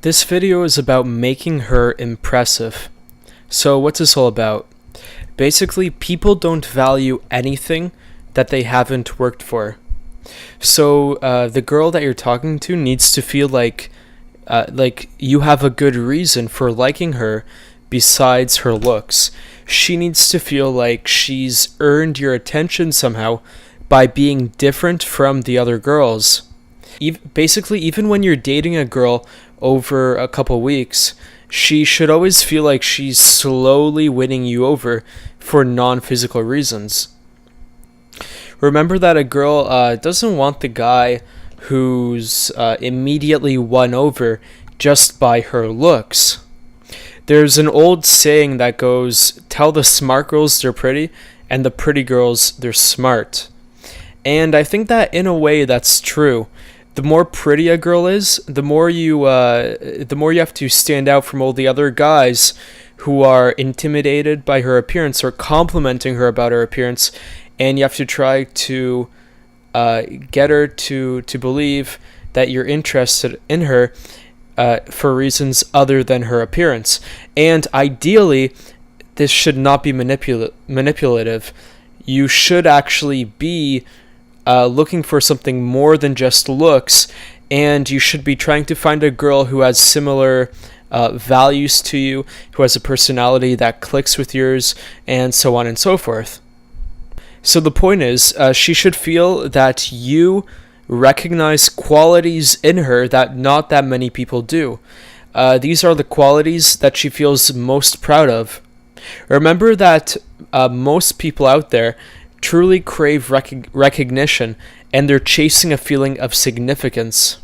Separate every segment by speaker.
Speaker 1: This video is about making her impressive. So what's this all about? Basically, people don't value anything that they haven't worked for. So the girl that you're talking to needs to feel like you have a good reason for liking her besides her looks. She needs to feel like she's earned your attention somehow by being different from the other girls. Basically, even when you're dating a girl over a couple weeks, she should always feel like she's slowly winning you over for non-physical reasons. Remember that a girl doesn't want the guy who's immediately won over just by her looks. There's an old saying that goes, tell the smart girls they're pretty, and the pretty girls they're smart. And I think that in a way that's true. The more pretty a girl is, the more you have to stand out from all the other guys who are intimidated by her appearance or complimenting her about her appearance, and you have to try to get her to believe that you're interested in her for reasons other than her appearance. And ideally, this should not be manipulative. You should actually be looking for something more than just looks, and you should be trying to find a girl who has similar values to you, who has a personality that clicks with yours, and so on and so forth. So the point is, she should feel that you recognize qualities in her that not that many people do. These are the qualities that she feels most proud of. Remember that most people out there truly crave recognition, and they're chasing a feeling of significance.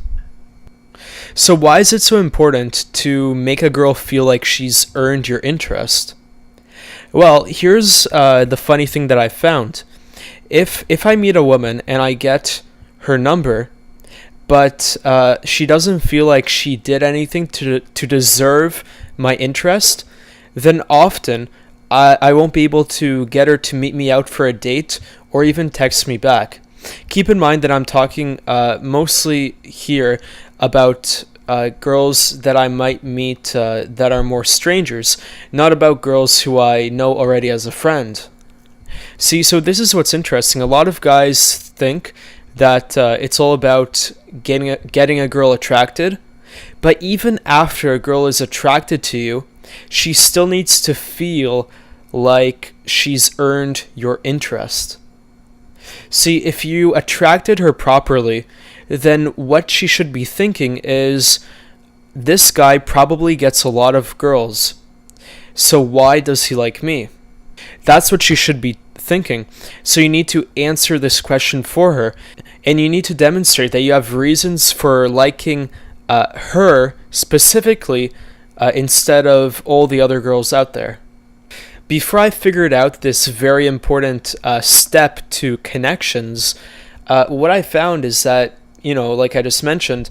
Speaker 1: So why is it so important to make a girl feel like she's earned your interest? Well, here's the funny thing that I found. If I meet a woman and I get her number, but she doesn't feel like she did anything to deserve my interest, then often I won't be able to get her to meet me out for a date or even text me back. Keep in mind that I'm talking mostly here about girls that I might meet that are more strangers, not about girls who I know already as a friend. See, so this is what's interesting. A lot of guys think that it's all about getting a girl attracted, but even after a girl is attracted to you, she still needs to feel like she's earned your interest. See, if you attracted her properly, then what she should be thinking is, this guy probably gets a lot of girls, so why does he like me? That's what she should be thinking. So you need to answer this question for her, and you need to demonstrate that you have reasons for liking her specifically instead of all the other girls out there. Before I figured out this very important step to connections, what I found is that, like I just mentioned,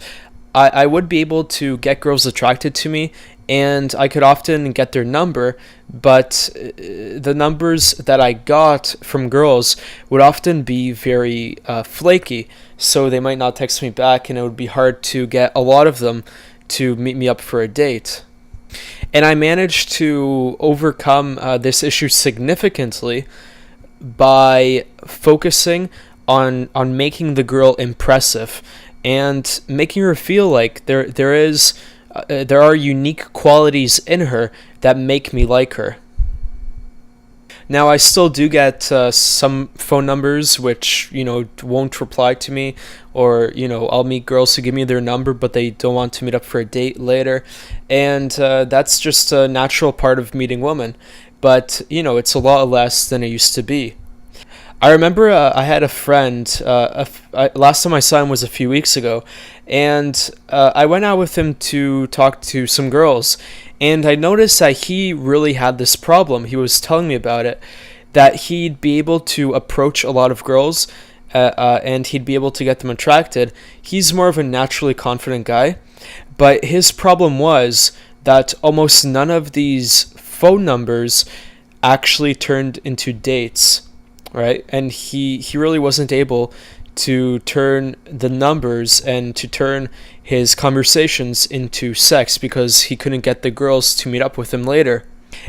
Speaker 1: I would be able to get girls attracted to me, and I could often get their number, but the numbers that I got from girls would often be very flaky, so they might not text me back, and it would be hard to get a lot of them to meet me up for a date. And I managed to overcome this issue significantly by focusing on making the girl impressive and making her feel like there are unique qualities in her that make me like her. Now, I still do get some phone numbers which, won't reply to me, or, I'll meet girls who give me their number, but they don't want to meet up for a date later. And that's just a natural part of meeting women. But, it's a lot less than it used to be. I remember I had a friend, last time I saw him was a few weeks ago, and I went out with him to talk to some girls, and I noticed that he really had this problem. He was telling me about it, that he'd be able to approach a lot of girls, and he'd be able to get them attracted. He's more of a naturally confident guy, but his problem was that almost none of these phone numbers actually turned into dates. Right, and he really wasn't able to turn the numbers and to turn his conversations into sex because he couldn't get the girls to meet up with him later.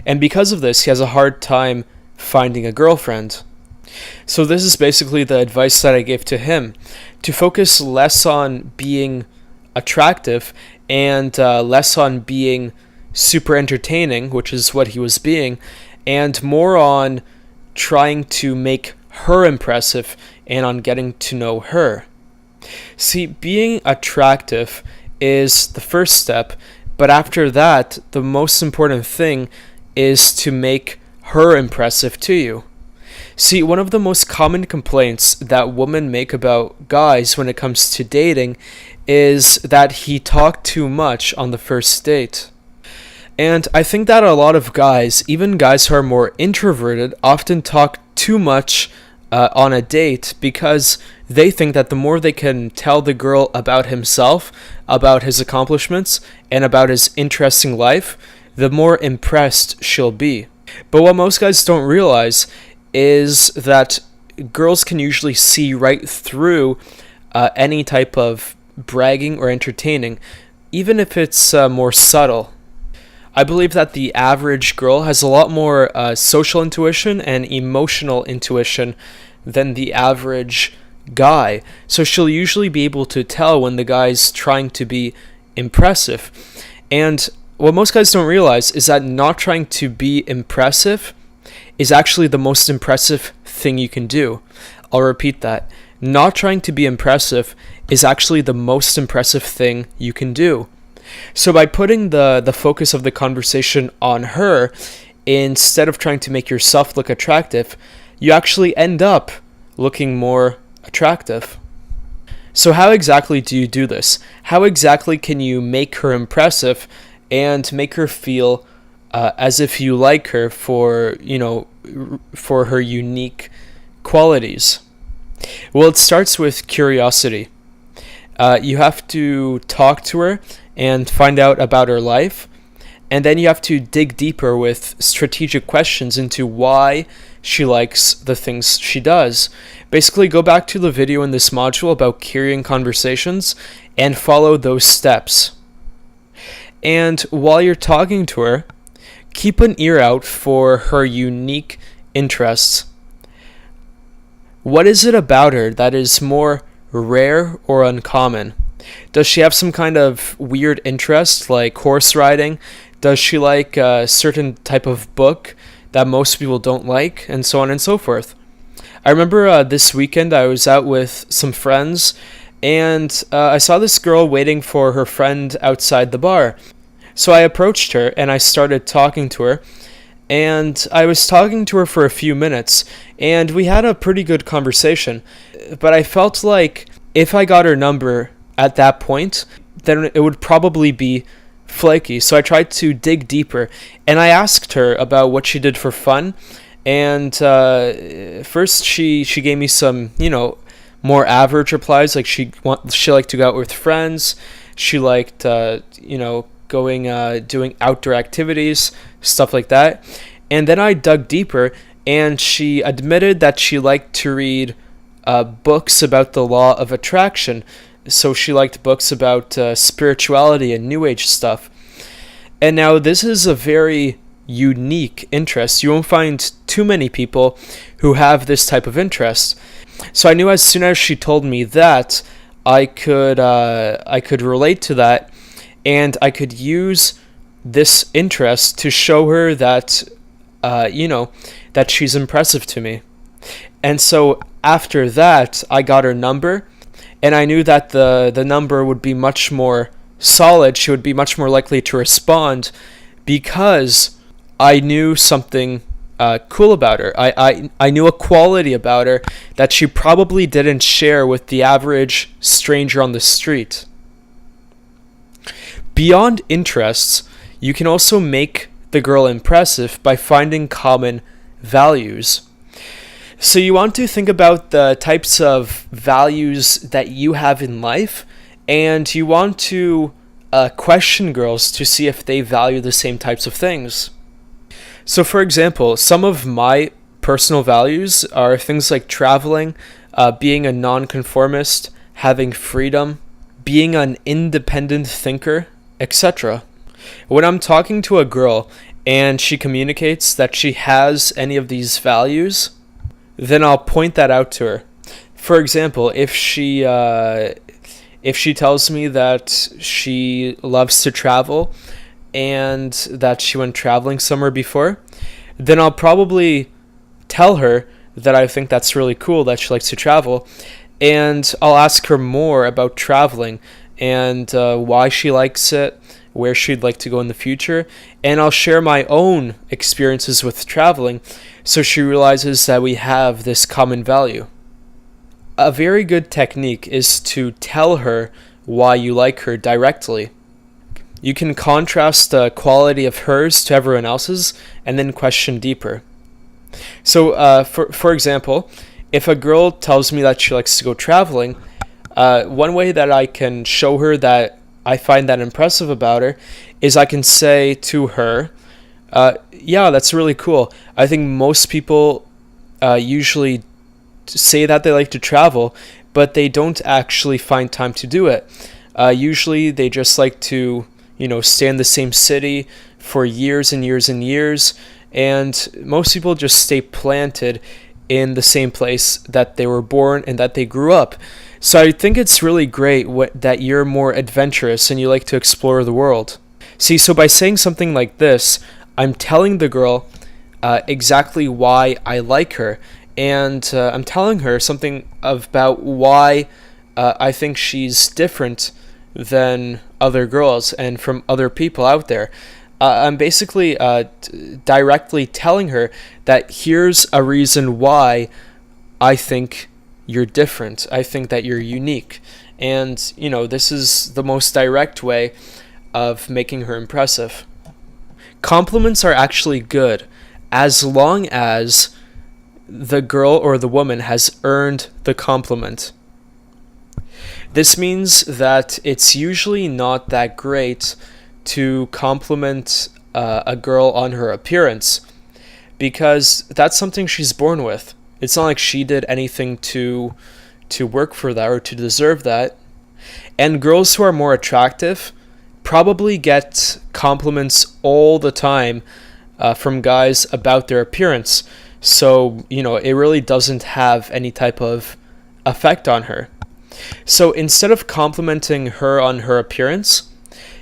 Speaker 1: And because of this, he has a hard time finding a girlfriend. So this is basically the advice that I gave to him, to focus less on being attractive and less on being super entertaining, which is what he was being, and more on trying to make her impressive and on getting to know her. See, being attractive is the first step, but after that, the most important thing is to make her impressive to you. See, one of the most common complaints that women make about guys when it comes to dating is that he talked too much on the first date. And I think that a lot of guys, even guys who are more introverted, often talk too much on a date because they think that the more they can tell the girl about himself, about his accomplishments, and about his interesting life, the more impressed she'll be. But what most guys don't realize is that girls can usually see right through any type of bragging or entertaining, even if it's more subtle. I believe that the average girl has a lot more social intuition and emotional intuition than the average guy. So she'll usually be able to tell when the guy's trying to be impressive. And what most guys don't realize is that not trying to be impressive is actually the most impressive thing you can do. I'll repeat that. Not trying to be impressive is actually the most impressive thing you can do. So by putting the focus of the conversation on her, instead of trying to make yourself look attractive, you actually end up looking more attractive. So how exactly do you do this? How exactly can you make her impressive and make her feel as if you like her for her unique qualities? Well, it starts with curiosity. You have to talk to her and find out about her life, and then you have to dig deeper with strategic questions into why she likes the things she does. Basically, go back to the video in this module about carrying conversations and follow those steps. And while you're talking to her, keep an ear out for her unique interests. What is it about her that is more rare or uncommon? Does she have some kind of weird interest like horse riding? Does she like a certain type of book that most people don't like? And so on and so forth. I remember this weekend I was out with some friends and I saw this girl waiting for her friend outside the bar. So I approached her and I started talking to her. And I was talking to her for a few minutes and we had a pretty good conversation. But I felt like if I got her number at that point, then it would probably be flaky. So I tried to dig deeper and I asked her about what she did for fun. And first she gave me some, more average replies. Like she liked to go out with friends. She liked, going, doing outdoor activities, stuff like that. And then I dug deeper and she admitted that she liked to read books about the law of attraction. So she liked books about spirituality and New Age stuff. And now this is a very unique interest. You won't find too many people who have this type of interest. So I knew as soon as she told me that, I could relate to that, and I could use this interest to show her that, that she's impressive to me. And so after that, I got her number. And I knew that the number would be much more solid. She would be much more likely to respond because I knew something cool about her. I knew a quality about her that she probably didn't share with the average stranger on the street. Beyond interests, you can also make the girl impressive by finding common values. So you want to think about the types of values that you have in life, and you want to question girls to see if they value the same types of things. So for example, some of my personal values are things like traveling, being a nonconformist, having freedom, being an independent thinker, etc. When I'm talking to a girl and she communicates that she has any of these values, then I'll point that out to her. For example, if she tells me that she loves to travel and that she went traveling somewhere before, then I'll probably tell her that I think that's really cool that she likes to travel, and I'll ask her more about traveling and why she likes it, where she'd like to go in the future, and I'll share my own experiences with traveling so she realizes that we have this common value. A very good technique is to tell her why you like her directly. You can contrast the quality of hers to everyone else's and then question deeper. So, for example, if a girl tells me that she likes to go traveling, one way that I can show her that I find that impressive about her is I can say to her, yeah, that's really cool. I think most people usually say that they like to travel, but they don't actually find time to do it. Usually they just like to, stay in the same city for years and years and years, and most people just stay planted in the same place that they were born and that they grew up. So I think it's really great that you're more adventurous and you like to explore the world. See, so by saying something like this, I'm telling the girl exactly why I like her, and I'm telling her something about why I think she's different than other girls and from other people out there. I'm basically directly telling her that here's a reason why I think you're different. I think that you're unique. And, this is the most direct way of making her impressive. Compliments are actually good as long as the girl or the woman has earned the compliment. This means that it's usually not that great to compliment a girl on her appearance, because that's something she's born with. It's not like she did anything to work for that or to deserve that. And girls who are more attractive probably get compliments all the time from guys about their appearance. So, it really doesn't have any type of effect on her. So instead of complimenting her on her appearance,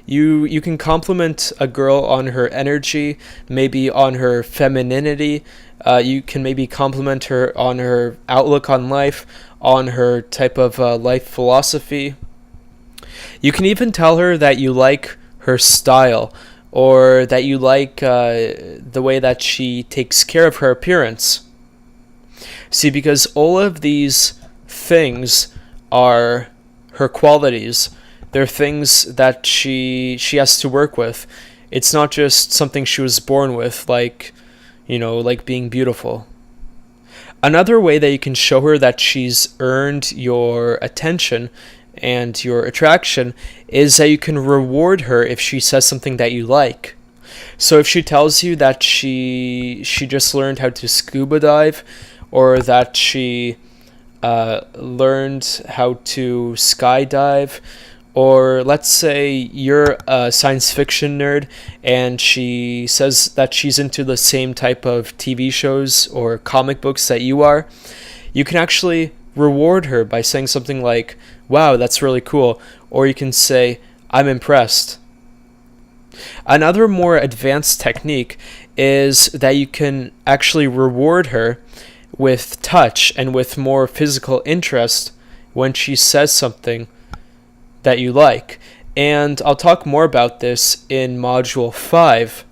Speaker 1: you can compliment a girl on her energy, maybe on her femininity. You can maybe compliment her on her outlook on life, on her type of life philosophy. You can even tell her that you like her style, or that you like the way that she takes care of her appearance. See, because all of these things are her qualities. They're things that she has to work with. It's not just something she was born with, like being beautiful. Another way that you can show her that she's earned your attention and your attraction is that you can reward her if she says something that you like. So if she tells you that she just learned how to scuba dive, or that she learned how to skydive, or let's say you're a science fiction nerd and she says that she's into the same type of TV shows or comic books that you are, you can actually reward her by saying something like, wow, that's really cool. Or you can say, I'm impressed. Another more advanced technique is that you can actually reward her with touch and with more physical interest when she says something that you like. And I'll talk more about this in Module 5.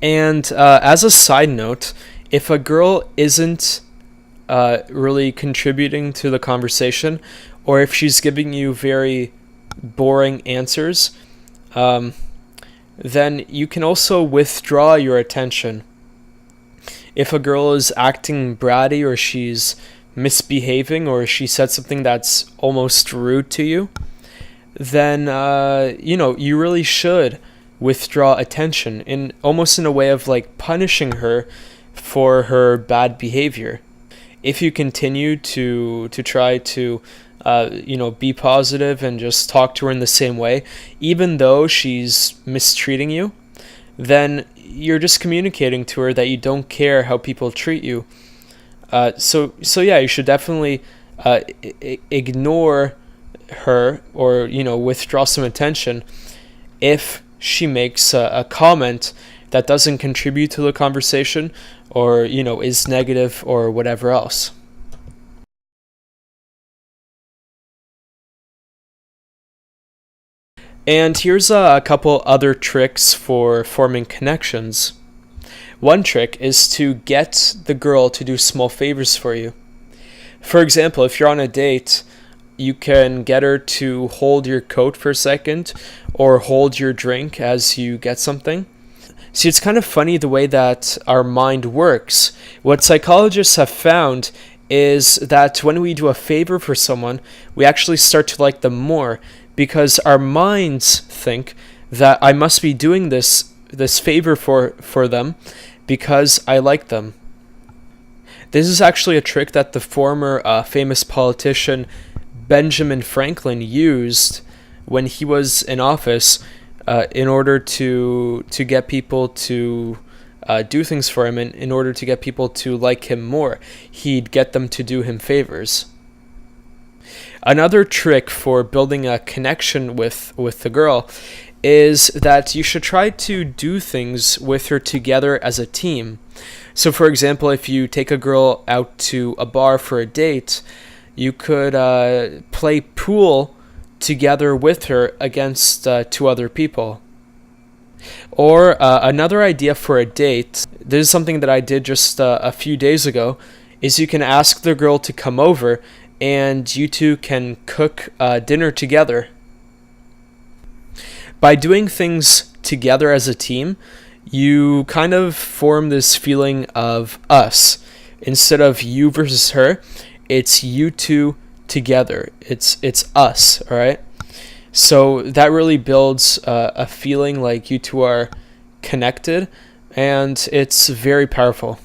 Speaker 1: And as a side note, if a girl isn't really contributing to the conversation, or if she's giving you very boring answers, then you can also withdraw your attention. If a girl is acting bratty, or she's misbehaving, or she said something that's almost rude to you, then you really should withdraw attention, in almost in a way of like punishing her for her bad behavior. if you continue to try to be positive and just talk to her in the same way, even though she's mistreating you, then you're just communicating to her that you don't care how people treat you. So yeah, you should definitely ignore her, or withdraw some attention if she makes a comment that doesn't contribute to the conversation, or is negative or whatever else. And here's a couple other tricks for forming connections. One trick is to get the girl to do small favors for you. For example, if you're on a date, you can get her to hold your coat for a second, or hold your drink as you get something. See, it's kind of funny the way that our mind works. What psychologists have found is that when we do a favor for someone, we actually start to like them more, because our minds think that I must be doing this favor for them because I like them. This is actually a trick that the former famous politician Benjamin Franklin used when he was in office, in order to get people to do things for him, and in order to get people to like him more. He'd get them to do him favors. Another trick for building a connection with the girl is that you should try to do things with her together as a team. So for example, if you take a girl out to a bar for a date, you could play pool together with her against two other people. Or another idea for a date, this is something that I did just a few days ago, is you can ask the girl to come over and you two can cook dinner together. By doing things together as a team, you kind of form this feeling of us. Instead of you versus her, it's you two together. It's us, all right? So that really builds a feeling like you two are connected, and it's very powerful.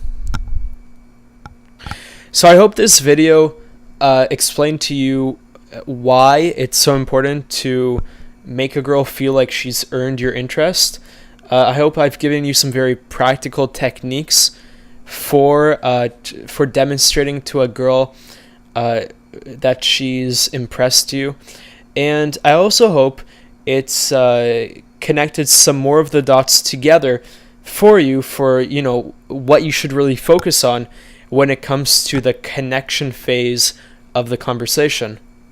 Speaker 1: So I hope this video explained to you why it's so important to make a girl feel like she's earned your interest. I hope I've given you some very practical techniques for demonstrating to a girl that she's impressed you. And I also hope it's connected some more of the dots together for you, for what you should really focus on when it comes to the connection phase of the conversation.